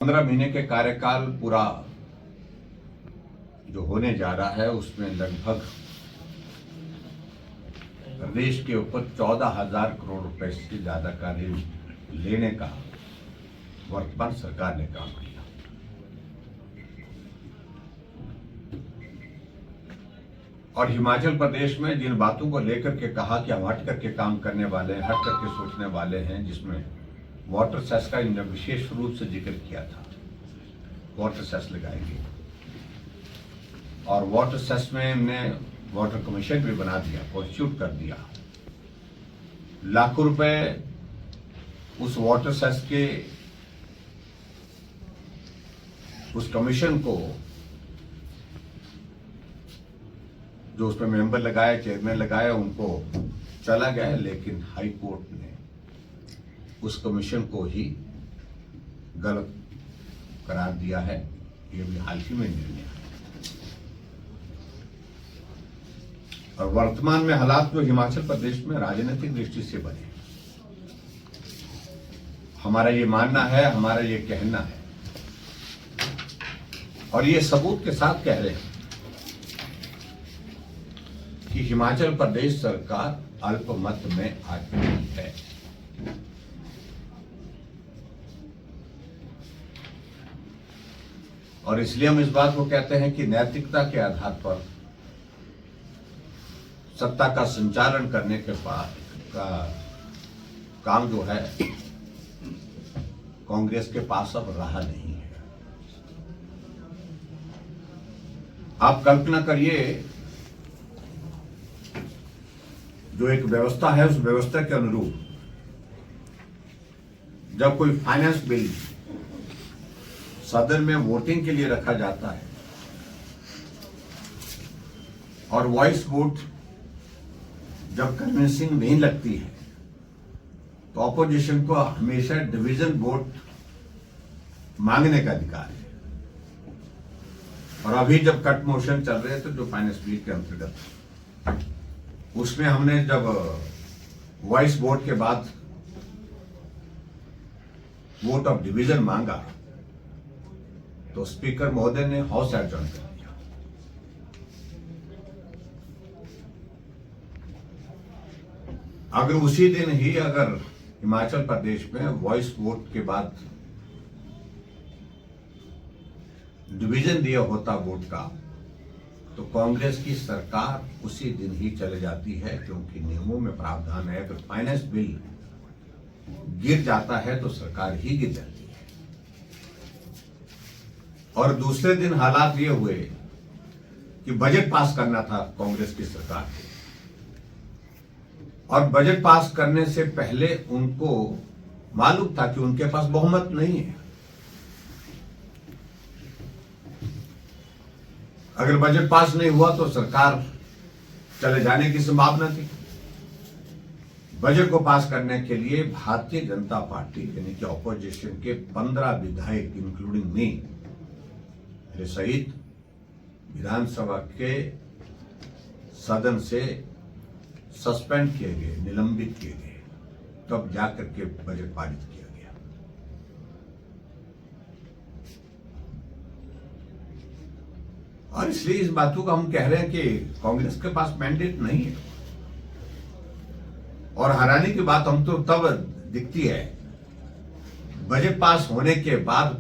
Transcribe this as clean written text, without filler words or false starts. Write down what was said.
15 महीने के कार्यकाल पूरा जो होने जा रहा है उसमें लगभग प्रदेश के ऊपर 14,000 करोड़ रुपए से ज्यादा का ऋण लेने का वर्तमान सरकार ने काम किया। और हिमाचल प्रदेश में जिन बातों को लेकर के कहा कि हम हट करके काम करने वाले हैं, हट करके सोचने वाले हैं, जिसमें वाटर सेस का इन्होंने विशेष रूप से जिक्र किया था। वाटर सेस लगाएंगे और वाटर सेस में हमने वाटर कमीशन भी बना दिया, कॉन्स्टिट्यूट कर दिया। लाखों रुपए उस वाटर सेस के उस कमीशन को जो उसमें मेंबर लगाए, चेयरमैन लगाए, उनको चला गया। लेकिन हाई कोर्ट ने उस कमीशन को ही गलत करार दिया है। ये भी हाल ही में निर्णय है। और वर्तमान में हालात जो हिमाचल प्रदेश में राजनीतिक दृष्टि से बने, हमारा ये मानना है, हमारा ये कहना है और ये सबूत के साथ कह रहे हैं कि हिमाचल प्रदेश सरकार अल्पमत में आ चुकी है। और इसलिए हम इस बात को कहते हैं कि नैतिकता के आधार पर सत्ता का संचालन करने के बाद का काम जो है कांग्रेस के पास अब रहा नहीं है। आप कल्पना करिए, जो एक व्यवस्था है उस व्यवस्था के अनुरूप जब कोई फाइनेंस बिल सदन में वोटिंग के लिए रखा जाता है और वॉइस वोट जब कन्विंसिंग नहीं लगती है तो ऑपोजिशन को हमेशा डिवीजन वोट मांगने का अधिकार है। और अभी जब कट मोशन चल रहे थे जो फाइनेंस बिल के अंतर्गत, उसमें हमने जब वॉइस वोट के बाद वोट ऑफ डिवीजन मांगा तो स्पीकर महोदय ने हाउस एडजॉर्न कर दिया। अगर उसी दिन ही अगर हिमाचल प्रदेश में वॉइस वोट के बाद डिवीजन दिया होता वोट का, तो कांग्रेस की सरकार उसी दिन ही चले जाती है, क्योंकि नियमों में प्रावधान है अगर फाइनेंस बिल गिर जाता है तो सरकार ही गिर जाती है। और दूसरे दिन हालात ये हुए कि बजट पास करना था कांग्रेस की सरकार को, और बजट पास करने से पहले उनको मालूम था कि उनके पास बहुमत नहीं है। अगर बजट पास नहीं हुआ तो सरकार चले जाने की संभावना थी। बजट को पास करने के लिए भारतीय जनता पार्टी यानी कि ऑपोजिशन के 15 विधायक इंक्लूडिंग मी सहित विधानसभा के सदन से सस्पेंड किए गए, निलंबित किए गए, तब जाकर के बजट पारित किया गया। और इसलिए इस बातों का हम कह रहे हैं कि कांग्रेस के पास मैंडेट नहीं है। और हैरानी की बात हम तो तब दिखती है बजट पास होने के बाद